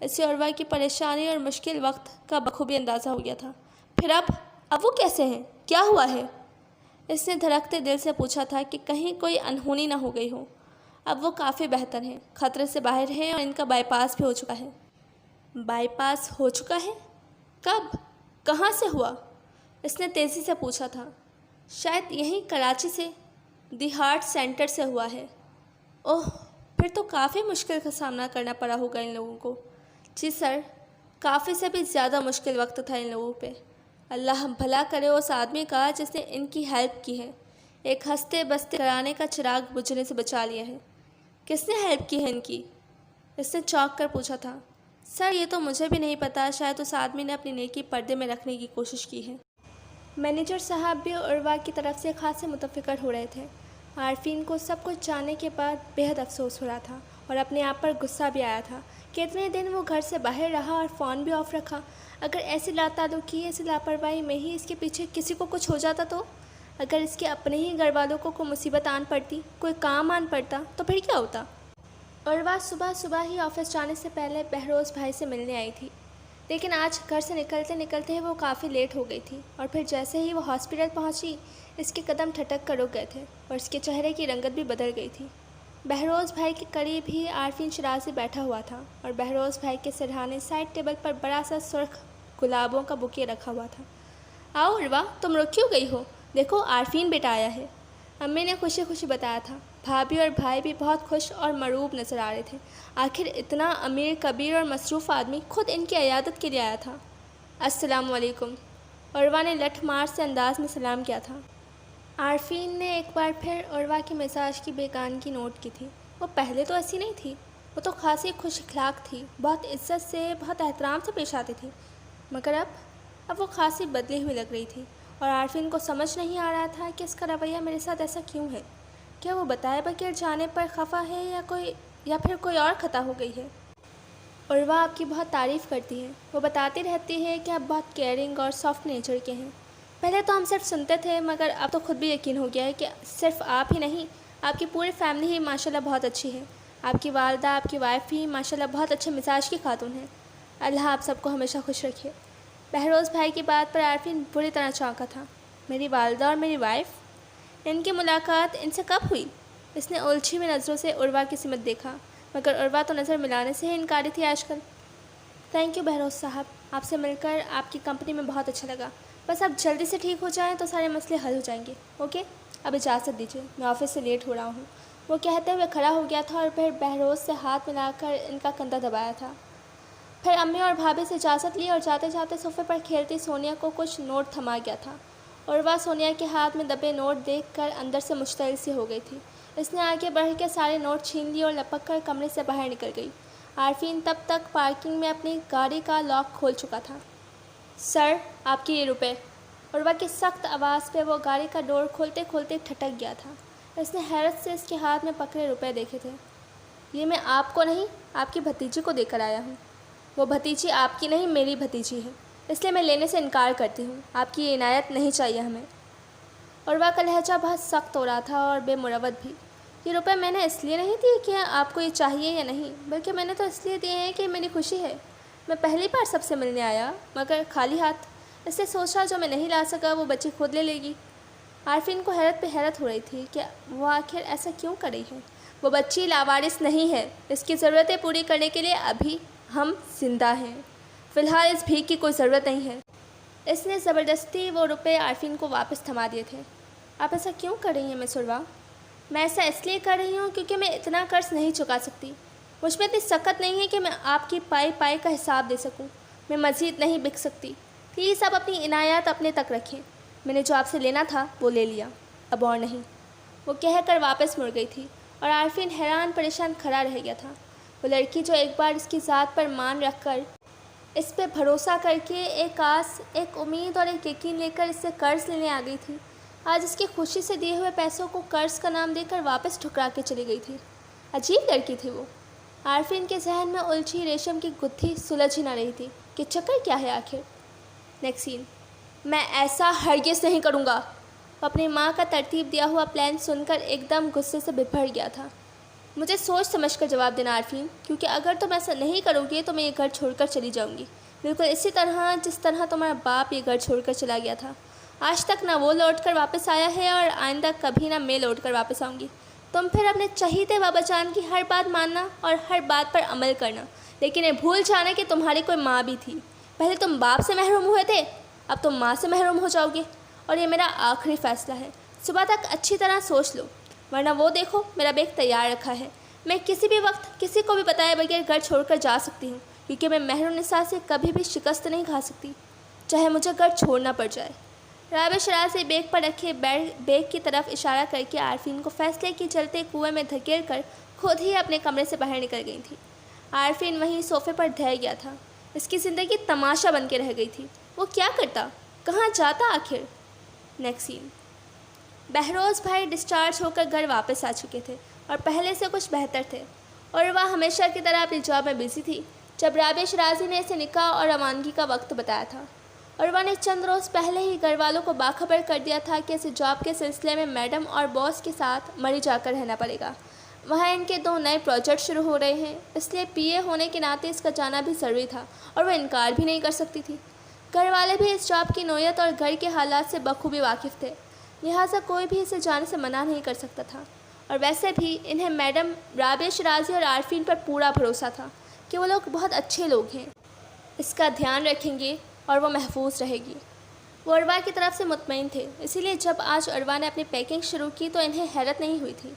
اسے عروہ کی پریشانی اور مشکل وقت کا بخوبی اندازہ ہو گیا تھا۔ پھر اب وہ کیسے ہیں؟ کیا ہوا ہے؟ اس نے دھڑکتے دل سے پوچھا تھا کہ کہیں کوئی انہونی نہ ہو گئی ہو۔ اب وہ کافی بہتر ہیں، خطرے سے باہر ہیں اور ان کا بائی پاس بھی ہو چکا ہے۔ بائی پاس ہو چکا ہے؟ کب؟ کہاں سے ہوا؟ اس نے تیزی سے پوچھا تھا۔ شاید یہیں کراچی سے، دی ہارٹ سینٹر سے ہوا ہے۔ اوہ، پھر تو کافی مشکل کا سامنا کرنا پڑا ہوگا ان لوگوں کو۔ جی سر، کافی سے بھی زیادہ مشکل وقت تھا ان لوگوں پہ۔ اللہ بھلا کرے اس آدمی کا جس نے ان کی ہیلپ کی ہے، ایک ہنستے بستے گھرانے کا چراغ بجھنے سے بچا لیا ہے۔ کس نے ہیلپ کی ہے ان کی؟ اس نے چونک کر پوچھا تھا۔ سر یہ تو مجھے بھی نہیں پتا، شاید اس آدمی نے اپنی نیکی پردے میں رکھنے کی کوشش کی ہے۔ مینیجر صاحب بھی عروہ کی طرف سے خاصے متفکر ہو رہے تھے۔ عارفین کو سب کچھ جاننے کے بعد بےحد افسوس ہو رہا تھا اور اپنے آپ پر غصہ بھی آیا تھا کہ اتنے دن وہ گھر سے باہر رہا اور فون بھی آف رکھا۔ اگر ایسی لاتعلقی، ایسی لاپرواہی میں ہی اس کے پیچھے کسی کو کچھ ہو جاتا تو؟ اگر اس کے اپنے ہی گھر والوں کو کوئی مصیبت آن پڑتی، کوئی کام آن پڑتا تو پھر کیا ہوتا؟ عروہ صبح ہی آفس جانے سے پہلے بہروز بھائی سے ملنے آئی تھی، لیکن آج گھر سے نکلتے وہ کافی لیٹ ہو گئی تھی اور پھر جیسے ہی وہ ہاسپٹل پہنچی اس کے قدم ٹھٹک کر رک گئے تھے اور اس کے چہرے کی رنگت بھی بدل گئی تھی۔ بہروز بھائی کے قریب ہی عارفین شرازی بیٹھا ہوا تھا اور بہروز بھائی کے سرہانے سائڈ ٹیبل پر بڑا سا سرخ گلابوں کا بوکے رکھا ہوا تھا۔ آؤ عروہ، تم رک کیوں گئی ہو؟ دیکھو عارفین بیٹا آیا ہے، امی نے خوشی خوشی بتایا تھا۔ بھابھی اور بھائی بھی بہت خوش اور مرعوب نظر آ رہے تھے۔ آخر اتنا امیر کبیر اور مصروف آدمی خود ان کی عیادت کے لیے آیا تھا۔ السلام علیکم، عروہ نے لٹھ مار سے انداز میں سلام کیا تھا۔ عارفین نے ایک بار پھر عروہ کے مزاج کی بیگانگی نوٹ کی تھی۔ وہ پہلے تو ایسی نہیں تھی، وہ تو خاصی خوش اخلاق تھی، بہت عزت سے، بہت احترام سے پیش آتی تھی، مگر اب وہ خاصی بدلی ہوئی لگ رہی تھی اور عارفین کو سمجھ نہیں آ رہا تھا کہ اس کا رویہ میرے ساتھ ایسا کیوں ہے۔ کیا وہ بتائے بغیر جانے پر خفا ہے یا پھر کوئی اور خطا ہو گئی ہے؟ عروہ آپ کی بہت تعریف کرتی ہے، وہ بتاتی رہتی ہے کہ آپ بہت کیئرنگ اور سافٹ نیچر کے ہیں۔ پہلے تو ہم صرف سنتے تھے، مگر اب تو خود بھی یقین ہو گیا ہے کہ صرف آپ ہی نہیں، آپ کی پوری فیملی ہی ماشاءاللہ بہت اچھی ہے۔ آپ کی والدہ، آپ کی وائف بھی ماشاءاللہ بہت اچھے مزاج کی خاتون ہیں۔ اللہ آپ سب کو ہمیشہ خوش رکھے۔ بہروز بھائی کی بات پر عارفین بری طرح چونکا تھا۔ میری والدہ اور میری وائف؟ ان کی ملاقات ان سے کب ہوئی؟ اس نے الجھی ہوئی نظروں سے عروہ کی سمت دیکھا، مگر عروہ تو نظر ملانے سے ہی انکاری تھی آج کل۔ تھینک یو بہروز صاحب، آپ سے مل کر آپ کی کمپنی میں بہت اچھا لگا۔ بس آپ جلدی سے ٹھیک ہو جائیں تو سارے مسئلے حل ہو جائیں گے۔ اوکے، اب اجازت دیجیے، میں آفس سے لیٹ ہو رہا ہوں۔ وہ کہتے ہوئے کھڑا ہو گیا تھا اور پھر بہروز سے ہاتھ ملا کر ان کا کندھا دبایا تھا۔ پھر امی اور بھابھی سے اجازت لی اور جاتے جاتے صوفے پر کھیلتی سونیا کو کچھ نوٹ تھما گیا تھا۔ عروہ سونیا کے ہاتھ میں دبے نوٹ دیکھ کر اندر سے مشتعل سی ہو گئی تھی۔ اس نے آگے بڑھ کے سارے نوٹ چھین لیے اور لپک کر کمرے سے باہر نکل گئی۔ عارفین تب تک پارکنگ میں اپنی گاڑی کا لاک کھول چکا تھا۔ سر، آپ کی یہ روپے۔ عروہ کی سخت آواز پہ وہ گاڑی کا ڈور کھولتے کھولتے ٹھٹک گیا تھا۔ اس نے حیرت سے اس کے ہاتھ میں پکڑے روپے دیکھے تھے۔ یہ میں آپ کو نہیں، آپ کی بھتیجی کو دے کر آیا ہوں۔ وہ بھتیجی آپ کی نہیں، میری بھتیجی ہے، اس لیے میں لینے سے انکار کرتی ہوں۔ آپ کی یہ عنایت نہیں چاہیے ہمیں۔ عروہ کا لہجہ بہت سخت ہو رہا تھا اور بے مروت بھی۔ یہ روپے میں نے اس لیے نہیں دیے کہ آپ کو یہ چاہیے یا نہیں، بلکہ میں نے تو اس لیے دیے ہیں کہ میری خوشی ہے۔ میں پہلی بار سب سے ملنے آیا، مگر خالی ہاتھ، اس سے سوچا جو میں نہیں لا سکا وہ بچی خود لے لے گی۔ عارفین کو حیرت پہ حیرت ہو رہی تھی کہ وہ آخر ایسا کیوں کر رہی ہے۔ وہ بچی لاوارث نہیں ہے، اس کی ضرورتیں پوری کرنے کے لیے ابھی ہم زندہ ہیں۔ فی الحال اس بھیک کی کوئی ضرورت نہیں ہے۔ اس نے زبردستی وہ روپے عارفین کو واپس تھما دیے تھے۔ آپ ایسا کیوں کر رہی ہیں مس عروہ؟ میں ایسا اس لیے کر رہی ہوں کیونکہ میں اتنا قرض نہیں چکا سکتی۔ مجھ میں اتنی سخت نہیں ہے کہ میں آپ کی پائی کا حساب دے سکوں۔ میں مزید نہیں بک سکتی۔ پلیز آپ اپنی عنایات اپنے تک رکھیں۔ میں نے جو آپ سے لینا تھا وہ لے لیا، اب اور نہیں۔ وہ کہہ کر واپس مڑ گئی تھی اور عارفین حیران پریشان کھڑا رہ گیا تھا۔ وہ لڑکی جو ایک بار اس کی ذات پر مان رکھ کر، اس پہ بھروسہ کر کے ایک آس، ایک امید اور ایک یقین لے کر اس سے قرض لینے آ گئی تھی، آج اس کی خوشی سے دیے ہوئے پیسوں کو قرض کا نام دے کر واپس ٹھکرا کے چلی گئی تھی۔ عجیب لڑکی تھی وہ۔ عارفین کے ذہن میں الجھی ریشم کی گتھی سلجھ ہی نہ رہی تھی کہ چکر کیا ہے آخر۔ نیکسٹ سین۔ میں ایسا ہرگز نہیں کروں گا۔ وہ اپنی ماں کا ترتیب دیا ہوا پلان سن کر ایک دم غصے سے بھر گیا تھا۔ مجھے سوچ سمجھ کر جواب دینا عارفین، کیونکہ اگر تم ایسا نہیں کرو گے تو میں یہ گھر چھوڑ کر چلی جاؤں گی، بالکل اسی طرح جس طرح تمہارا باپ یہ گھر چھوڑ کر چلا گیا تھا۔ آج تک نہ وہ لوٹ کر واپس آیا ہے اور آئندہ کبھی نہ میں لوٹ کر واپس آؤں گی۔ تم پھر اپنے چہیتے بابا جان کی ہر بات ماننا اور ہر بات پر عمل کرنا، لیکن یہ بھول جانا کہ تمہاری کوئی ماں بھی تھی۔ پہلے تم باپ سے محروم ہوئے تھے، اب تم ماں سے محروم ہو جاؤ گے، اور یہ میرا آخری فیصلہ ہے۔ صبح تک اچھی طرح سوچ لو، ورنہ وہ دیکھو میرا بیگ تیار رکھا ہے۔ میں کسی بھی وقت کسی کو بھی بتائے بغیر گھر چھوڑ کر جا سکتی ہوں، کیونکہ میں مہر النساء سے کبھی بھی شکست نہیں کھا سکتی، چاہے مجھے گھر چھوڑنا پڑ جائے۔ رابعہ شرازی بیگ پر رکھے بیگ کی طرف اشارہ کر کے عارفین کو فیصلے کی چلتے کنویں میں دھکیل کر خود ہی اپنے کمرے سے باہر نکل گئی تھی۔ عارفین وہیں صوفے پر ڈھہ گیا تھا۔ اس کی زندگی تماشا بن کے رہ گئی تھی۔ وہ کیا کرتا، کہاں جاتا آخر؟ نیکسٹ سین۔ بہروز بھائی ڈسچارج ہو کر گھر واپس آ چکے تھے اور پہلے سے کچھ بہتر تھے، اور وہ ہمیشہ کی طرح اپنی جاب میں بزی تھی جب رابعہ شرازی نے اسے نکاح اور روانگی کا وقت بتایا تھا۔ عروہ نے چند روز پہلے ہی گھر والوں کو باخبر کر دیا تھا کہ اسے جاب کے سلسلے میں میڈم اور باس کے ساتھ مری جا کر رہنا پڑے گا۔ وہاں ان کے 2 نئے پروجیکٹ شروع ہو رہے ہیں، اس لیے پی اے ہونے کے ناطے اس کا جانا بھی ضروری تھا اور وہ انکار بھی نہیں کر سکتی تھی۔ گھر والے بھی اس جاب کی نوعیت اور گھر کے حالات سے بخوبی واقف تھے، لہٰذا کوئی بھی اسے جانے سے منع نہیں کر سکتا تھا، اور ویسے بھی انہیں میڈم رابعہ شرازی اور عارفین پر پورا بھروسہ تھا کہ وہ لوگ بہت اچھے لوگ ہیں، اس کا دھیان رکھیں گے اور وہ محفوظ رہے گی۔ وہ عروہ کی طرف سے مطمئن تھے، اسی لیے جب آج عروہ نے اپنی پیکنگ شروع کی تو انہیں حیرت نہیں ہوئی تھی۔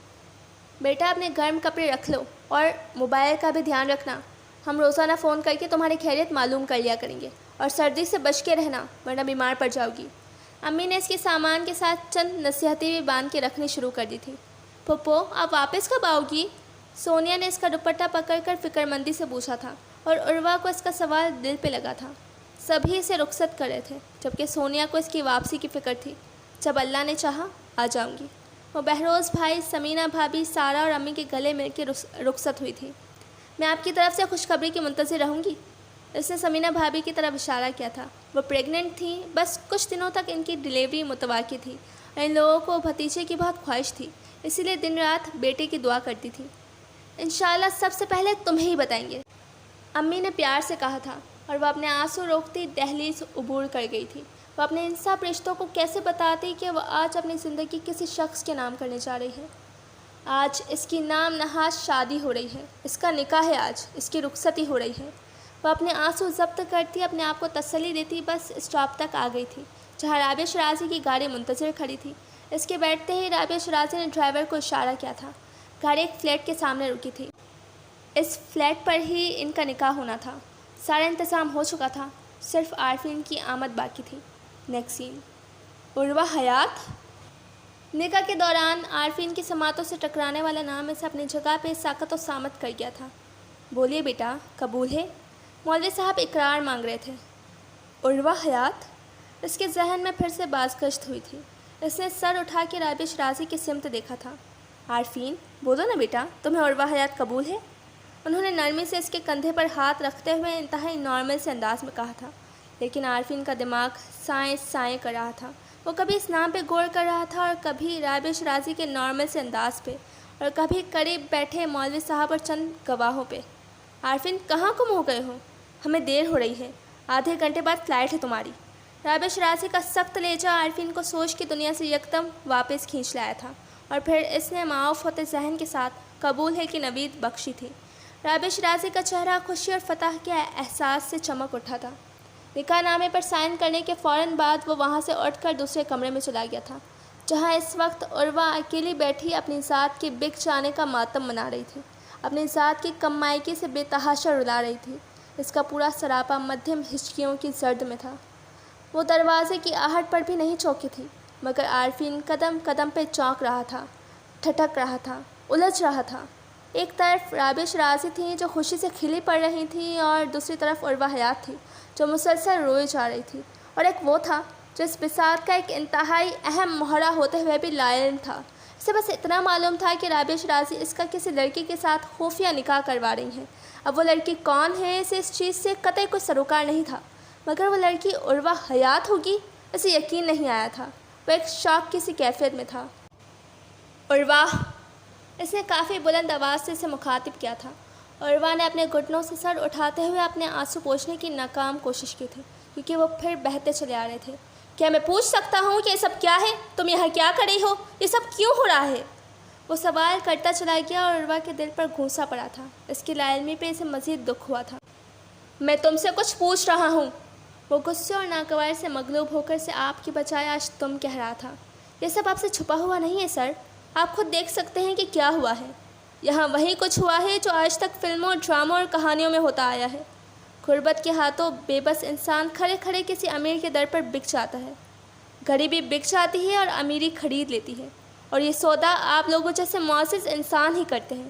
بیٹا اپنے گرم کپڑے رکھ لو اور موبائل کا بھی دھیان رکھنا، ہم روزانہ فون کر کے تمہاری خیریت معلوم کر لیا کریں گے، اور سردی سے بچ کے رہنا ورنہ بیمار پڑ جاؤ گی۔ امی نے اس کے سامان کے ساتھ چند نصیحتیں بھی باندھ کے رکھنی شروع کر دی تھی۔ پھپھو آپ واپس کب آؤ گی؟ سونیا نے اس کا دوپٹہ پکڑ کر فکر مندی سے پوچھا تھا، اور عروہ کو اس کا سوال دل پہ لگا تھا۔ سبھی اسے رخصت کر رہے تھے، جبکہ سونیا کو اس کی واپسی کی فکر تھی۔ جب اللہ نے چاہا آ جاؤں گی۔ وہ بہروز بھائی، سمینہ بھابھی، سارا اور امی کے گلے مل کے رخصت ہوئی تھی۔ میں آپ کی طرف سے خوشخبری کی منتظر رہوں گی۔ اس نے سمینہ بھابھی کی طرف اشارہ کیا تھا۔ وہ پریگننٹ تھیں، بس کچھ دنوں تک ان کی ڈیلیوری متوقع تھی، اور ان لوگوں کو بھتیجے کی بہت خواہش تھی، اسی لیے دن رات بیٹے کی دعا کرتی تھی۔ انشاءاللہ سب سے پہلے تمہیں ہی بتائیں گے، امی نے پیار سے کہا تھا، اور وہ اپنے آنسو روکتی دہلیز عبور کر گئی تھی۔ وہ اپنے ان سب رشتوں کو کیسے بتاتی کہ وہ آج اپنی زندگی کسی شخص کے نام کرنے جا رہی ہے۔ آج اس کی نام نہاد شادی ہو رہی ہے، اس کا نکاح ہے، آج اس کی رخصتی ہو رہی ہے۔ وہ اپنے آنسو ضبط کرتی اپنے آپ کو تسلی دیتی بس اسٹاپ تک آ گئی تھی، جہاں رابعہ شرازی کی گاڑی منتظر کھڑی تھی۔ اس کے بیٹھتے ہی رابعہ شرازی نے ڈرائیور کو اشارہ کیا تھا۔ گاڑی ایک فلیٹ کے سامنے رکی تھی۔ اس فلیٹ پر ہی ان کا نکاح ہونا تھا۔ سارا انتظام ہو چکا تھا، صرف عارفین کی آمد باقی تھی۔ نیکسٹ سین۔ عروہ حیات۔ نکاح کے دوران عارفین کی سماعتوں سے ٹکرانے والا نام اسے اپنی جگہ پہ ساکت و صامت کر گیا تھا۔ بولیے بیٹا، قبول ہے؟ مولوی صاحب اقرار مانگ رہے تھے۔ عروہ حیات؟ اس کے ذہن میں پھر سے بازگشت ہوئی تھی۔ اس نے سر اٹھا کے رابعہ شرازی کی سمت دیکھا تھا۔ عارفین بولو نا بیٹا، تمہیں عروہ حیات قبول ہے؟ انہوں نے نرمی سے اس کے کندھے پر ہاتھ رکھتے ہوئے انتہائی نارمل سے انداز میں کہا تھا، لیکن عارفین کا دماغ سائیں کر رہا تھا۔ وہ کبھی اس نام پہ غور کر رہا تھا اور کبھی رابعہ شرازی کے نارمل سے انداز پہ، اور کبھی قریب بیٹھے مولوی صاحب اور چند گواہوں پہ۔ عارفین کہاں گم ہو گئے ہو؟ ہمیں دیر ہو رہی ہے، آدھے گھنٹے بعد فلائٹ ہے تمہاری۔ رابعہ شرازی کا سخت لہجہ عارفین کو سوچ کی دنیا سے یکدم واپس کھینچ لایا تھا، اور پھر اس نے معاف ہوتے ذہن کے ساتھ قبول ہے کی نوید بخشی تھی۔ رابعہ شرازی کا چہرہ خوشی اور فتح کے احساس سے چمک اٹھا تھا۔ نکاح نامے پر سائن کرنے کے فوراً بعد وہ وہاں سے اٹھ کر دوسرے کمرے میں چلا گیا تھا، جہاں اس وقت عروہ اکیلی بیٹھی اپنی ذات کے بک جانے کا ماتم منا رہی تھی، اپنی ذات کی کم مائگی سے بے تحاشا رلا رہی تھی۔ اس کا پورا سراپا مدھم ہچکیوں کی زرد میں تھا۔ وہ دروازے کی آہٹ پر بھی نہیں چونکی تھی، مگر عارفین قدم قدم پہ چونک رہا تھا، ٹھٹک رہا تھا، الجھ رہا تھا۔ ایک طرف رابعہ شرازی تھیں جو خوشی سے کھلی پڑ رہی تھیں، اور دوسری طرف عروہ حیات تھی جو مسلسل روئی جا رہی تھی، اور ایک وہ تھا جو اس بساط کا ایک انتہائی اہم مہرہ ہوتے ہوئے بھی لا علم تھا۔ اسے بس اتنا معلوم تھا کہ رابعہ شرازی اس کا کسی لڑکی کے ساتھ خفیہ نکاح کروا رہی ہیں۔ اب وہ لڑکی کون ہے اسے اس چیز سے قطعی کوئی سروکار نہیں تھا، مگر وہ لڑکی عروہ حیات ہوگی اسے یقین نہیں آیا تھا۔ وہ ایک شوق کی سی کیفیت میں تھا۔ عروہ اس نے کافی بلند آواز سے اسے مخاطب کیا تھا۔ عروہ نے اپنے گھٹنوں سے سر اٹھاتے ہوئے اپنے آنسو پوچھنے کی ناکام کوشش کی تھی، کیونکہ وہ پھر بہتے چلے آ رہے تھے۔ کیا میں پوچھ سکتا ہوں کہ یہ سب کیا ہے؟ تم یہاں کیا کر رہی ہو؟ یہ سب کیوں ہو رہا ہے؟ وہ سوال کرتا چلا گیا اور عروہ کے دل پر گھونسا پڑا تھا۔ اس کی لا علمی پہ اسے مزید دکھ ہوا تھا۔ میں تم سے کچھ پوچھ رہا ہوں۔ وہ غصے اور ناگوار سے مغلوب ہو کر اسے آپ کی بجائے آج تم کہہ رہا تھا۔ یہ سب آپ سے چھپا ہوا نہیں ہے سر، آپ خود دیکھ سکتے ہیں کہ کیا ہوا ہے۔ یہاں وہی کچھ ہوا ہے جو آج تک فلموں، ڈراموں اور کہانیوں میں ہوتا آیا ہے۔ غربت کے ہاتھوں بے بس انسان کھڑے کھڑے کسی امیر کے در پر بک جاتا ہے، غریبی بک جاتی ہے اور امیری خرید لیتی ہے، اور یہ سودا آپ لوگوں جیسے معزز انسان ہی کرتے ہیں،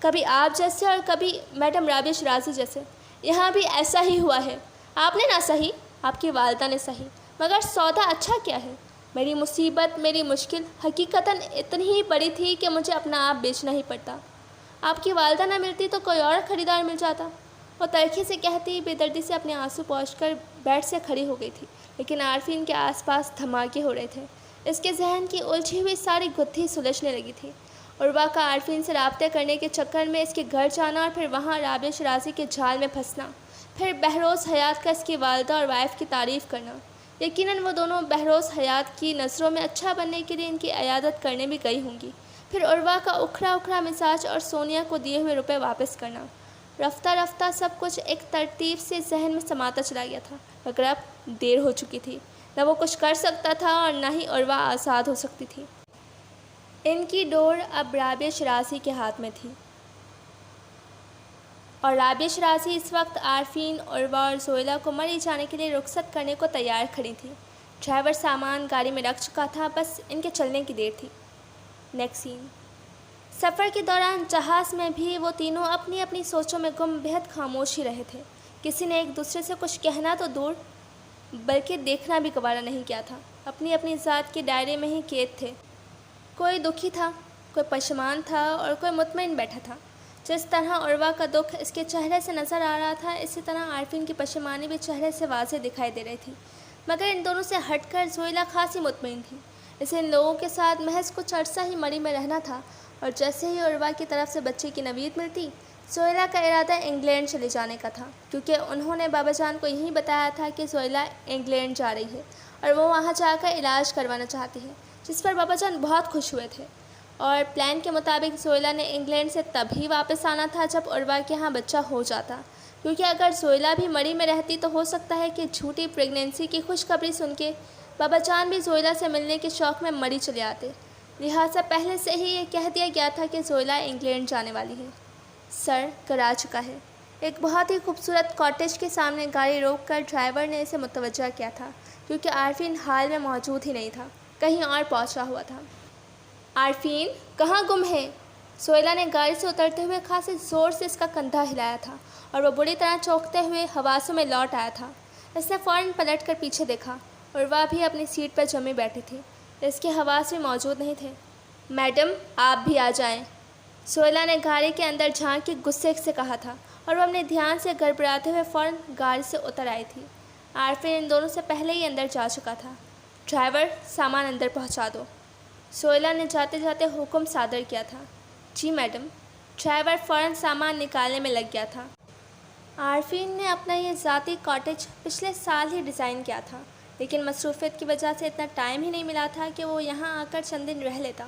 کبھی آپ جیسے اور کبھی میڈم رابعہ شرازی جیسے۔ یہاں بھی ایسا ہی ہوا ہے۔ آپ نے نہ سہی، آپ کی والدہ نے سہی، مگر سودا اچھا کیا ہے؟ میری مصیبت، میری مشکل حقیقتاً اتنی ہی بڑی تھی کہ مجھے اپنا آپ بیچنا ہی پڑتا۔ آپ کی والدہ نہ ملتی تو کوئی اور خریدار مل جاتا۔ وہ تلخی سے کہتی بے دردی سے اپنے آنسو پوچھ کر بیڈ سے کھڑی ہو گئی تھی، لیکن عارفین کے آس پاس دھماکے ہو رہے تھے۔ اس کے ذہن کی الجھی ہوئی ساری گتھی سلجھنے لگی تھی۔ عروہ کا عارفین سے رابطے کرنے کے چکر میں اس کے گھر جانا اور پھر وہاں رابعہ شرازی کے جال میں پھنسنا، پھر بہروز حیات کا اس کی والدہ اور وائف کی تعریف کرنا۔ یقیناً وہ دونوں بہروز حیات کی نظروں میں اچھا بننے کے لیے ان کی عیادت کرنے بھی گئی ہوں گی، پھر عروہ کا اکھڑا اکھڑا مزاج اور سونیا کو دیے ہوئے روپے واپس کرنا۔ رفتہ رفتہ سب کچھ ایک ترتیب سے ذہن میں سماتا چلا گیا تھا، مگر اب دیر ہو چکی تھی۔ نہ وہ کچھ کر سکتا تھا اور نہ ہی عروہ آزاد ہو سکتی تھی۔ ان کی ڈور اب رابعہ شرازی کے ہاتھ میں تھی، اور رابعہ شرازی اس وقت عارفین، عروہ اور زویلہ کو مری جانے کے لیے رخصت کرنے کو تیار کھڑی تھی۔ ڈرائیور سامان گاڑی میں رکھ چکا تھا، بس ان کے چلنے کی دیر تھی۔ نیکسٹ سین۔ سفر کے دوران جہاز میں بھی وہ تینوں اپنی اپنی سوچوں میں گم بہت خاموش ہی رہے تھے۔ کسی نے ایک دوسرے سے کچھ کہنا تو دور، بلکہ دیکھنا بھی گوارا نہیں کیا تھا۔ اپنی اپنی ذات کے دائرے میں ہی قید تھے۔ کوئی دکھی تھا، کوئی پشیمان تھا اور کوئی مطمئن بیٹھا تھا۔ جس طرح عروہ کا دکھ اس کے چہرے سے نظر آ رہا تھا، اسی طرح عارفین کی پشیمانی بھی چہرے سے واضح دکھائی دے رہی تھی، مگر ان دونوں سے ہٹ کر زویلہ خاصی مطمئن تھی۔ اسے ان لوگوں کے ساتھ محض کچھ عرصہ ہی مری میں رہنا تھا، اور جیسے ہی عروہ کی طرف سے بچے کی نوید ملتی، زویلہ کا ارادہ انگلینڈ چلے جانے کا تھا، کیونکہ انہوں نے بابا جان کو یہی بتایا تھا کہ زویلہ انگلینڈ جا رہی ہے اور وہ وہاں جا کر علاج کروانا چاہتی ہے، جس پر بابا جان بہت خوش ہوئے تھے۔ اور پلان کے مطابق زویلہ نے انگلینڈ سے تب ہی واپس آنا تھا جب عروہ کے ہاں بچہ ہو جاتا، کیونکہ اگر زویلہ بھی مری میں رہتی تو ہو سکتا ہے کہ جھوٹی پریگنینسی کی خوشخبری سن کے بابا جان بھی زویلہ سے ملنے کے شوق میں مری چلے آتے، لہٰذا پہلے سے ہی یہ کہہ دیا گیا تھا کہ زویلہ انگلینڈ جانے والی ہے۔ سر کرا چکا ہے۔ ایک بہت ہی خوبصورت کاٹیج کے سامنے گاڑی روک کر ڈرائیور نے اسے متوجہ کیا تھا، کیونکہ عارفین حال میں موجود ہی نہیں تھا، کہیں اور پہنچا ہوا تھا۔ عارفین کہاں گم ہے؟ زویلہ نے گاڑی سے اترتے ہوئے خاصے زور سے اس کا کندھا ہلایا تھا، اور وہ بری طرح چونکتے ہوئے حواسوں میں لوٹ آیا تھا۔ اس نے فوراً پلٹ کر پیچھے دیکھا، عروہ بھی اپنی سیٹ پر جمی بیٹھی تھی، اس کے حواس بھی موجود نہیں تھے۔ میڈم آپ بھی آ جائیں، زویلہ نے گاڑی کے اندر جھانک کے غصے سے کہا تھا، اور وہ اپنے دھیان سے گڑبڑاتے ہوئے فوراً گاڑی سے اتر آئی تھی۔ عارفین ان دونوں سے پہلے ہی اندر جا چکا تھا۔ ڈرائیور سامان اندر پہنچا دو، زویلہ نے جاتے جاتے حکم صادر کیا تھا۔ جی میڈم۔ ڈرائیور فوراً سامان نکالنے میں لگ گیا تھا۔ عارفین نے اپنا یہ ذاتی کاٹیج پچھلے سال ہی ڈیزائن کیا تھا، لیکن مصروفیت کی وجہ سے اتنا ٹائم ہی نہیں ملا تھا کہ وہ یہاں آ کر چند دن رہ لیتا۔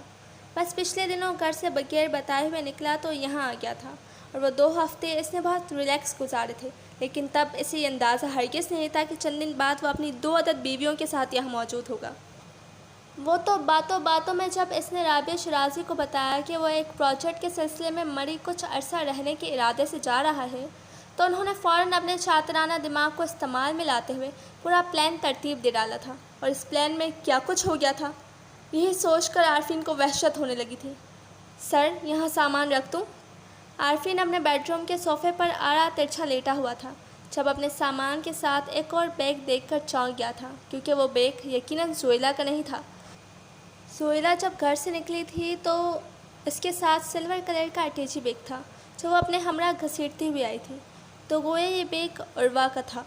بس پچھلے دنوں گھر سے بغیر بتائے ہوئے نکلا تو یہاں آ گیا تھا، اور وہ 2 ہفتے اس نے بہت ریلیکس گزارے تھے، لیکن تب اسے یہ اندازہ ہرگز نہیں تھا کہ چند دن بعد وہ اپنی 2 عدد بیویوں کے ساتھ یہاں موجود ہوگا۔ وہ تو باتوں باتوں میں جب اس نے رابعہ شرازی کو بتایا کہ وہ ایک پروجیکٹ کے سلسلے میں مری کچھ عرصہ رہنے کے ارادے سے جا رہا ہے، تو انہوں نے فوراً اپنے چاترانہ دماغ کو استعمال میں لاتے ہوئے پورا پلان ترتیب دے ڈالا تھا، اور اس پلان میں کیا کچھ ہو گیا تھا، یہی سوچ کر عارفین کو وحشت ہونے لگی تھی۔ سر یہاں سامان رکھ دوں؟ عارفین اپنے بیڈ روم کے صوفے پر آڑا ترچھا لیٹا ہوا تھا، جب اپنے سامان کے ساتھ ایک اور بیگ دیکھ کر چونک گیا تھا، کیونکہ وہ بیگ یقیناً زویلہ کا نہیں تھا۔ زویلہ جب گھر سے نکلی تھی تو اس کے ساتھ سلور کلر کا اٹیچی بیگ تھا، جو وہ اپنے ہمراہ گھسیٹتی ہوئی آئی تھی، تو گویا یہ بیگ عروہ کا تھا۔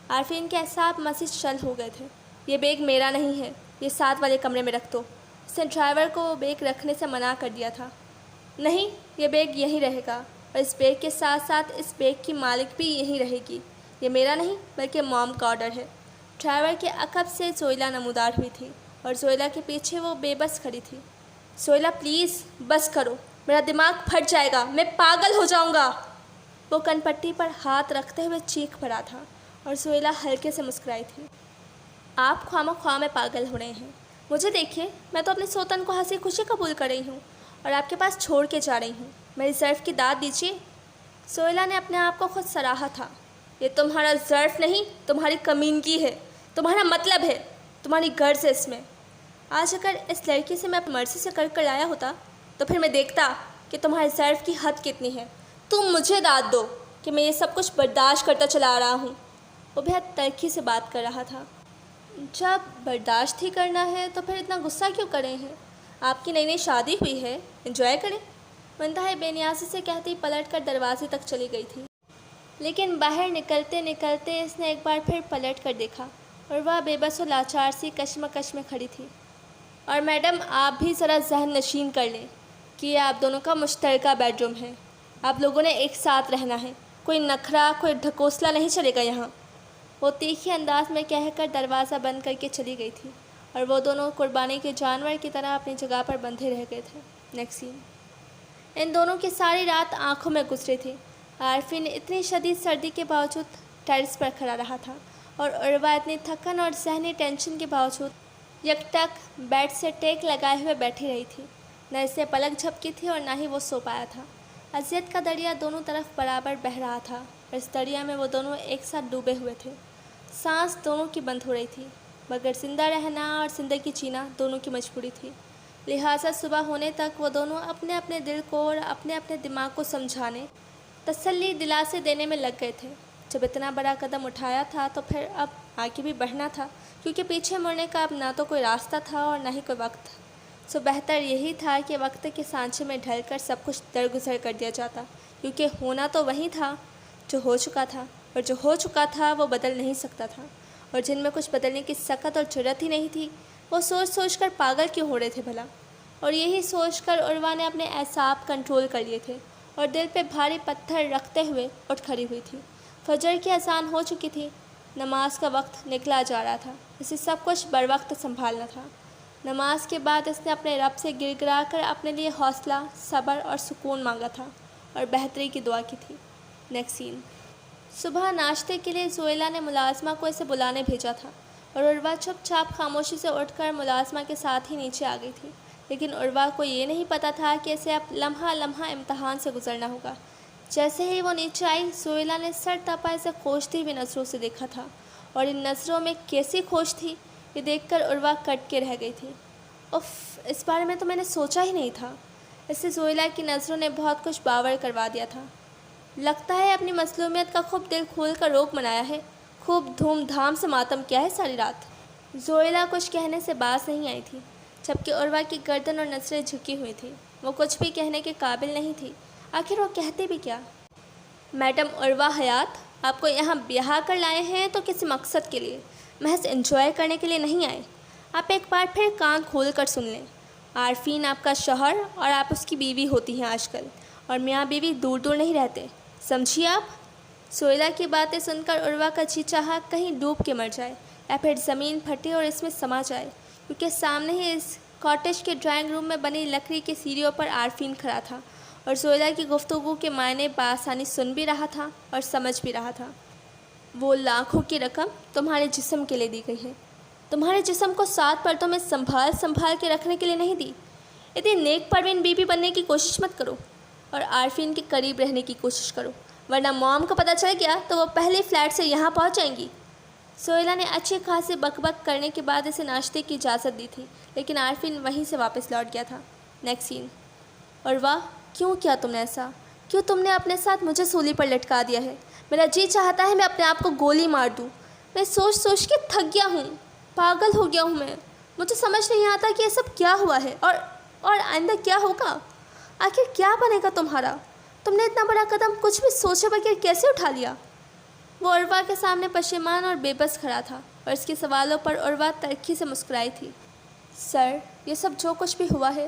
عارفین کے اعصاب مزید شل ہو گئے تھے۔ یہ بیگ میرا نہیں ہے، یہ ساتھ والے کمرے میں رکھ دو۔ اس نے ڈرائیور کو وہ بیگ رکھنے سے منع کر دیا تھا۔ نہیں، یہ بیگ یہیں رہے گا اور اس بیگ کے ساتھ ساتھ اس بیگ کی مالک بھی یہیں رہے گی۔ یہ میرا نہیں بلکہ موم کا آرڈر ہے۔ ڈرائیور کے عقب سے زویلا نمودار ہوئی تھی اور زویلا کے پیچھے وہ بے بس کھڑی تھی۔ زویلا پلیز بس کرو، میرا دماغ پھٹ جائے گا، میں پاگل ہو جاؤں گا۔ وہ کن پٹی پر ہاتھ رکھتے ہوئے چیخ پڑا تھا اور زویلا ہلکے سے مسکرائی تھی۔ آپ خواہ میں پاگل ہو رہے ہیں۔ مجھے دیکھیے، میں تو اپنے سوتن کو ہنسی خوشی قبول کر رہی ہوں اور آپ کے پاس چھوڑ کے جا رہی ہوں۔ میری ظرف کی داد دیجیے۔ زویلا نے اپنے آپ کو خود سراہا تھا۔ یہ تمہارا ظرف نہیں، تمہاری کمینگی ہے، تمہارا مطلب ہے، تمہاری غرض ہے اس میں۔ آج اگر اس لڑکی سے میں اپنی مرضی سے کر لایا ہوتا تو پھر میں دیکھتا کہ تمہارے ظرف کی حد کتنی ہے۔ تم مجھے داد دو کہ میں یہ سب کچھ برداشت کرتا چلا آ رہا ہوں۔ وہ بہت تلخی سے بات کر رہا تھا۔ جب برداشت ہی کرنا ہے تو پھر اتنا غصہ کیوں کر رہے ہیں؟ آپ کی نئی شادی ہوئی ہے، انجوائے کریں۔ منتہا بے نیازی سے کہتی پلٹ کر دروازے تک چلی گئی تھی، لیکن باہر نکلتے نکلتے اس نے ایک بار پھر پلٹ کر دیکھا اور وہ بے بس و لاچار سی کشمکش میں کھڑی تھی۔ اور میڈم، آپ بھی ذرا ذہن نشین کر لیں کہ یہ آپ دونوں کا مشترکہ بیڈ روم ہے۔ آپ لوگوں نے ایک ساتھ رہنا ہے، کوئی نخرا کوئی ڈھکوسلا نہیں چلے گا یہاں۔ وہ تیکھے انداز میں کہہ کر دروازہ بند کر کے چلی گئی تھی اور وہ دونوں قربانی کے جانور کی طرح اپنی جگہ پر بندھے رہ گئے تھے۔ نیکسٹ سین۔ ان دونوں کی ساری رات آنکھوں میں گزری تھی۔ عارفین اتنی شدید سردی کے باوجود ٹیرس پر کھڑا رہا تھا اور عروہ اتنی تھکن اور ذہنی ٹینشن کے باوجود یکٹک بیڈ سے ٹیک لگائے ہوئے بیٹھی رہی تھی۔ نہ اسے پلک جھپکی تھی اور نہ ہی وہ سو پایا تھا۔ اذیت کا دریا دونوں طرف برابر بہہ رہا تھا اور اس دریا میں وہ دونوں ایک ساتھ ڈوبے ہوئے تھے۔ سانس دونوں کی بند ہو رہی تھی، مگر زندہ رہنا اور زندگی جینا دونوں کی مجبوری تھی۔ لہٰذا صبح ہونے تک وہ دونوں اپنے اپنے دل کو اور اپنے اپنے دماغ کو سمجھانے، تسلی دلاسے دینے میں لگ گئے تھے۔ جب اتنا بڑا قدم اٹھایا تھا تو پھر اب آگے بھی بڑھنا تھا، کیونکہ پیچھے مڑنے کا اب نہ تو کوئی راستہ تھا اور نہ ہی کوئی وقت۔ سو بہتر یہی تھا کہ وقت کے سانچے میں ڈھل کر سب کچھ درگزر کر دیا جاتا، کیونکہ ہونا تو وہی تھا جو ہو چکا تھا، اور جو ہو چکا تھا وہ بدل نہیں سکتا تھا، اور جن میں کچھ بدلنے کی سکت اور جرأت ہی نہیں تھی وہ سوچ سوچ کر پاگل کیوں ہو رہے تھے بھلا۔ اور یہی سوچ کر عروہ نے اپنے اعصاب کنٹرول کر لیے تھے اور دل پہ بھاری پتھر رکھتے ہوئے اٹھ کھڑی ہوئی تھی۔ فجر کی اذان ہو چکی تھی، نماز کا وقت نکلا جا رہا تھا، اسے سب کچھ بروقت سنبھالنا تھا۔ نماز کے بعد اس نے اپنے رب سے گر گرا کر اپنے لیے حوصلہ، صبر اور سکون مانگا تھا اور بہتری کی دعا کی تھی۔ نیکسٹ سین۔ صبح ناشتے کے لیے زویلا نے ملازمہ کو اسے بلانے بھیجا تھا اور عروہ چپ چاپ خاموشی سے اٹھ کر ملازمہ کے ساتھ ہی نیچے آ گئی تھی، لیکن عروہ کو یہ نہیں پتہ تھا کہ اسے اب لمحہ لمحہ امتحان سے گزرنا ہوگا۔ جیسے ہی وہ نیچے آئی، زویلا نے سر تپا اسے کھوجتی ہوئی نظروں سے دیکھا تھا، اور ان نظروں میں کیسی کھوج تھی یہ دیکھ کر عروہ کٹ کے رہ گئی تھی۔ اف، اس بارے میں تو میں نے سوچا ہی نہیں تھا۔ اس سے زویلا کی نظروں نے بہت کچھ باور کروا دیا تھا۔ لگتا ہے اپنی مظلومیت کا خوب دل کھول کر روک منایا ہے، خوب دھوم دھام سے ماتم کیا ہے ساری رات۔ زویلا کچھ کہنے سے باز نہیں آئی تھی، جبکہ عروہ کی گردن اور نظریں جھکی ہوئی تھیں۔ وہ کچھ بھی کہنے کے قابل نہیں تھی، آخر وہ کہتے بھی کیا؟ میڈم عروہ حیات، آپ کو یہاں بیاہ کر لائے ہیں تو کسی مقصد کے لیے، محض انجوائے کرنے کے لیے نہیں آئے۔ آپ ایک بار پھر کان کھول کر سن لیں، عارفین آپ کا شوہر اور آپ اس کی بیوی ہوتی ہیں آج کل، اور میاں بیوی دور دور نہیں رہتے، سمجھیے آپ؟ زویلا کی باتیں سن کر عروہ کا جی چاہا کہیں ڈوب کے مر جائے یا پھر زمین پھٹے اور اس میں سما جائے، کیونکہ سامنے ہی اس کاٹیج کے ڈرائنگ روم میں بنی لکڑی کی سیڑھیوں پر عارفین کھڑا تھا اور زویلا کی گفتگو کے معنی بآسانی سن بھی رہا تھا اور سمجھ بھی رہا تھا۔ وہ لاکھوں کی رقم تمہارے جسم کے لیے دی گئی ہے، تمہارے جسم کو 7 پردوں میں سنبھال کے رکھنے کے لیے نہیں دی۔ اتنی نیک پروین بیوی بننے کی کوشش مت کرو اور عارفین کے قریب رہنے کی کوشش کرو، ورنہ موم کو پتہ چل گیا تو وہ پہلے فلیٹ سے یہاں پہنچ جائیں گی۔ زویلا نے اچھی خاصی بک بک کرنے کے بعد اسے ناشتے کی اجازت دی تھی، لیکن عارفین وہیں سے واپس لوٹ گیا تھا۔ نیکسٹ سین۔ عروہ، کیوں کیا تم نے ایسا؟ کیوں تم نے اپنے ساتھ مجھے سولی پر لٹکا دیا ہے؟ میرا جی چاہتا ہے میں اپنے آپ کو گولی مار دوں۔ میں سوچ سوچ کے تھک گیا ہوں، پاگل ہو گیا ہوں میں۔ مجھے سمجھ نہیں آتا کہ یہ سب کیا ہوا ہے اور آئندہ کیا ہوگا۔ آخر کیا بنے گا تمہارا؟ تم نے اتنا بڑا قدم کچھ بھی سوچے بغیر کیسے اٹھا لیا؟ وہ عروہ کے سامنے پشیمان اور بے بس کھڑا تھا اور اس کے سوالوں پر عروہ تلخی سے مسکرائی تھی۔ سر، یہ سب جو کچھ بھی ہوا ہے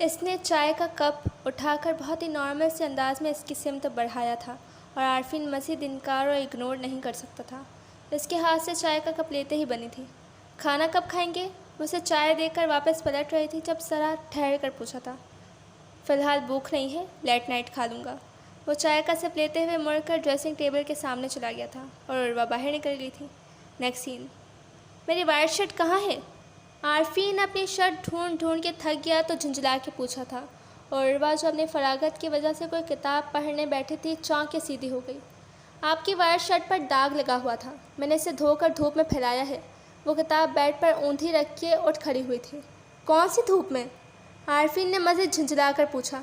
اس نے چائے کا کپ اٹھا کر بہت ہی نارمل سے انداز میں اس کی سمت بڑھایا تھا اور عارفین مزید انکار اور اگنور نہیں کر سکتا تھا۔ اس کے ہاتھ سے چائے کا کپ لیتے ہی بنی تھی۔ کھانا کب کھائیں گے؟ وہ اسے چائے دے کر واپس پلٹ رہی تھی جب ذرا ٹھہر کر پوچھا تھا۔ فی الحال بھوک نہیں ہے، لیٹ نائٹ کھا لوں گا۔ وہ چائے کا سپ لیتے ہوئے مڑ کر ڈریسنگ ٹیبل کے سامنے چلا گیا تھا اور عروہ باہر نکل گئی تھی۔ نیکسٹ سین۔ میری وائٹ شرٹ کہاں ہے؟ عارفین اپنی شرٹ ڈھونڈ کے تھک گیا تو جھنجھلا کے پوچھا تھا، اور عروہ جو اپنی فراغت کی وجہ سے کوئی کتاب پڑھنے بیٹھی تھی چونک کے سیدھی ہو گئی۔ آپ کی وائٹ شرٹ پر داغ لگا ہوا تھا، میں نے اسے دھو کر دھوپ میں پھیلایا ہے۔ وہ کتاب بیڈ پر اونھی رکھ کے اٹھ کھڑی ہوئی تھی۔ کون سی دھوپ میں؟ عارفین نے مزید جھنجھلا کر پوچھا۔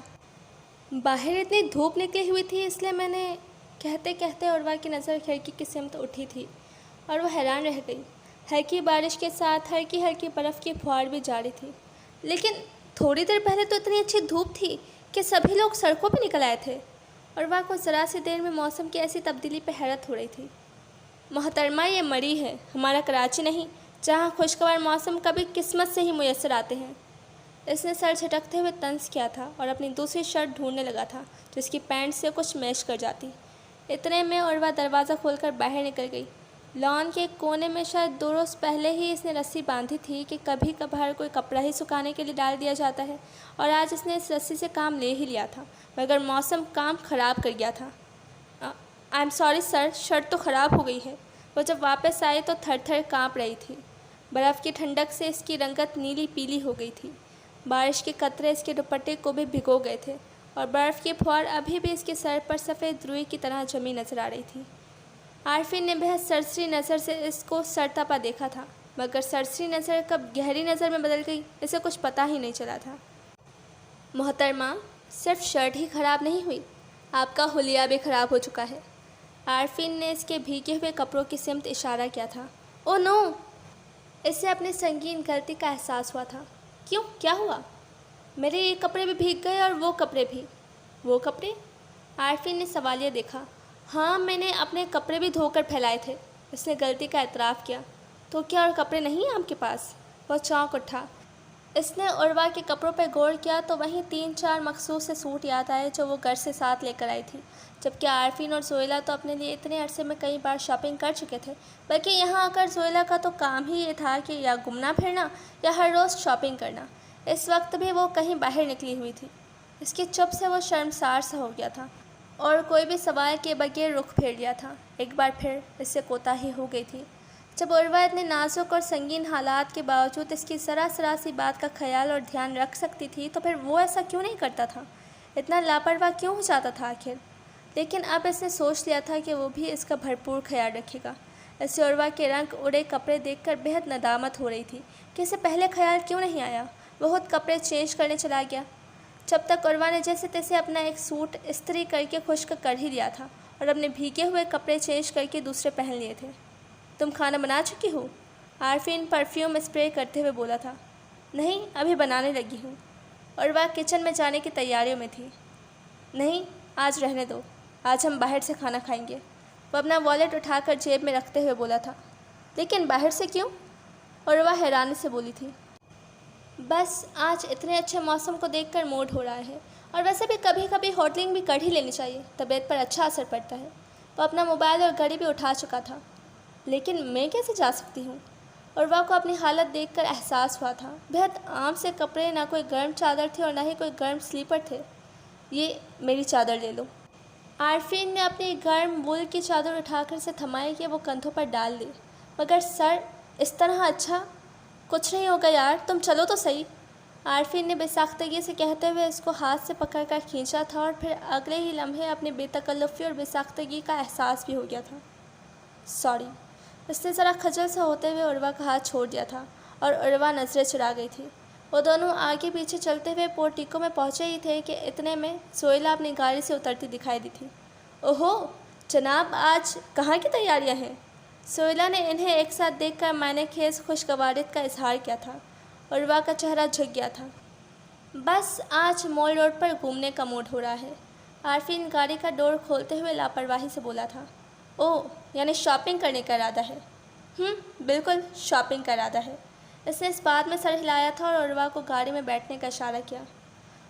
باہر اتنی دھوپ نکلی ہوئی تھی اس لیے میں نے… کہتے کہتے عروہ کی نظر کھڑکی کی سمت اٹھی تھی اور وہ حیران رہ گئی۔ ہلکی بارش کے ساتھ ہلکی برف کی پھوار بھی جاری تھی، لیکن تھوڑی دیر پہلے تو اتنی اچھی دھوپ تھی کہ سبھی لوگ سڑکوں پہ نکل آئے تھے۔ عروہ کو ذرا سی دیر میں موسم کی ایسی تبدیلی پہ حیرت ہو رہی تھی۔ محترمہ، یہ مری ہے، ہمارا کراچی نہیں جہاں خوشگوار موسم کبھی قسمت سے ہی میسر آتے ہیں۔ اس نے سر جھٹکتے ہوئے طنز کیا تھا اور اپنی دوسری شرٹ ڈھونڈنے لگا تھا جس کی پینٹ سے کچھ میچ کر جاتی۔ اتنے میں عروہ دروازہ کھول کر باہر نکل گئی۔ لان کے ایک کونے میں شاید 2 روز پہلے ہی اس نے رسی باندھی تھی کہ کبھی کبھار کوئی کپڑا ہی سکھانے کے لیے ڈال دیا جاتا ہے، اور آج اس نے اس رسی سے کام لے ہی لیا تھا، مگر موسم کام خراب کر گیا تھا۔ I am sorry sir, shirt تو خراب ہو گئی ہے۔ وہ جب واپس آئی تو تھر تھر کانپ رہی تھی۔ برف کی ٹھنڈک سے اس کی رنگت نیلی پیلی ہو گئی تھی۔ بارش کے قطرے اس کے دوپٹے کو بھی بھگو گئے تھے اور برف کی پھوار ابھی بھی اس کے سر پر سفید روئی کی طرح جمی نظر آ رہی تھی۔ عارفین نے بہت سرسری نظر سے اس کو سرتپا دیکھا تھا، مگر سرسری نظر کب گہری نظر میں بدل گئی اسے کچھ پتہ ہی نہیں چلا تھا۔ محترمہ، صرف شرٹ ہی خراب نہیں ہوئی، آپ کا حلیہ بھی خراب ہو چکا ہے۔ عارفین نے اس کے بھیگے ہوئے کپڑوں کی سمت اشارہ کیا تھا۔ او نو! اسے اپنی سنگین غلطی کا احساس ہوا تھا۔ کیوں؟ کیا ہوا؟ میرے یہ کپڑے بھی بھیگ گئے اور وہ کپڑے بھی۔ وہ کپڑے؟ عارفین نے سوالیہ دیکھا۔ ہاں، میں نے اپنے کپڑے بھی دھو کر پھیلائے تھے۔ اس نے غلطی کا اعتراف کیا۔ تو کیا اور کپڑے نہیں ہیں آپ کے پاس؟ وہ چونک اٹھا۔ اس نے عروہ کے کپڑوں پر غور کیا تو وہیں 3-4 مخصوص سے سوٹ یاد آئے جو وہ گھر سے ساتھ لے کر آئی تھی، جبکہ عارفین اور زویلہ تو اپنے لیے اتنے عرصے میں کئی بار شاپنگ کر چکے تھے، بلکہ یہاں آ کر زویلہ کا تو کام ہی یہ تھا کہ یا گھومنا پھرنا یا ہر روز شاپنگ کرنا۔ اس وقت بھی وہ کہیں باہر نکلی ہوئی تھی۔ اس کی چپ سے وہ شرمسار سا ہو گیا تھا اور کوئی بھی سوال کے بغیر رخ پھیر لیا تھا۔ ایک بار پھر اس سے کوتاہی ہو گئی تھی۔ جب عروہ اتنے نازک اور سنگین حالات کے باوجود اس کی ذرا سی بات کا خیال اور دھیان رکھ سکتی تھی تو پھر وہ ایسا کیوں نہیں کرتا تھا؟ اتنا لاپرواہ کیوں ہو جاتا تھا آخر؟ لیکن اب اس نے سوچ لیا تھا کہ وہ بھی اس کا بھرپور خیال رکھے گا۔ اسے عروہ کے رنگ اڑے کپڑے دیکھ کر بہت ندامت ہو رہی تھی کہ اسے پہلے خیال کیوں نہیں آیا۔ وہ خود کپڑے چینج کرنے چلا گیا، جب تک عروہ نے جیسے تیسے اپنا ایک سوٹ استری کر کے خشک کر ہی لیا تھا اور اپنے بھیگے ہوئے کپڑے چینج کر کے دوسرے پہن لیے تھے۔ تم کھانا بنا چکی ہو؟ عارفین پرفیوم اسپرے کرتے ہوئے بولا تھا۔ نہیں، ابھی بنانے لگی ہوں۔ عروہ کچن میں جانے کی تیاریوں میں تھی۔ نہیں، آج رہنے دو، آج ہم باہر سے کھانا کھائیں گے۔ وہ اپنا والیٹ اٹھا کر جیب میں رکھتے ہوئے بولا تھا۔ لیکن باہر سے کیوں؟ عروہ حیرانی سے بولی تھی۔ بس آج اتنے اچھے موسم کو دیکھ کر موڈ ہو رہا ہے، اور ویسے بھی کبھی کبھی ہوٹلنگ بھی کر ہی لینی چاہیے، طبیعت پر اچھا اثر پڑتا ہے۔ وہ اپنا موبائل اور گھڑی بھی اٹھا چکا تھا۔ لیکن میں کیسے جا سکتی ہوں؟ عروہ کو اپنی حالت دیکھ کر احساس ہوا تھا۔ بہت عام سے کپڑے، نہ کوئی گرم چادر تھی اور نہ ہی کوئی گرم سلیپر تھے۔ یہ میری چادر لے لو۔ عارفین نے اپنی گرم وول کی چادر اٹھا کر اسے تھمائی کہ وہ کندھوں پر ڈال لی۔ مگر سر، اس طرح اچھا کچھ نہیں ہوگا یار، تم چلو تو صحیح۔ عارفین نے بے ساختگی سے کہتے ہوئے اس کو ہاتھ سے پکڑ کر کھینچا تھا اور پھر اگلے ہی لمحے اپنی بے تکلفی اور بے ساختگی کا احساس بھی ہو گیا تھا۔ سوری۔ اس نے ذرا خجل سا ہوتے ہوئے عروہ کا ہاتھ چھوڑ دیا تھا اور عروہ نظریں چرا گئی تھی۔ وہ دونوں آگے پیچھے چلتے ہوئے پورٹیکو میں پہنچے ہی تھے کہ اتنے میں زویلہ اپنی گاڑی سے اترتی دکھائی دی تھی۔ اوہو جناب، آج کہاں کی تیاریاں ہیں؟ زویلہ نے انہیں ایک ساتھ دیکھ کر معنی خیز خوشگوارت کا اظہار کیا تھا۔ عروہ کا چہرہ جھک گیا تھا۔ بس آج مول روڈ پر گھومنے کا موڈ ہو رہا ہے۔ عارفین گاڑی کا ڈور کھولتے ہوئے لاپرواہی سے بولا تھا۔ اوہ، یعنی شاپنگ کرنے کا ارادہ ہے؟ بالکل شاپنگ کا ارادہ ہے۔ اس نے اس بات میں سر ہلایا تھا اور عروہ کو گاڑی میں بیٹھنے کا اشارہ کیا۔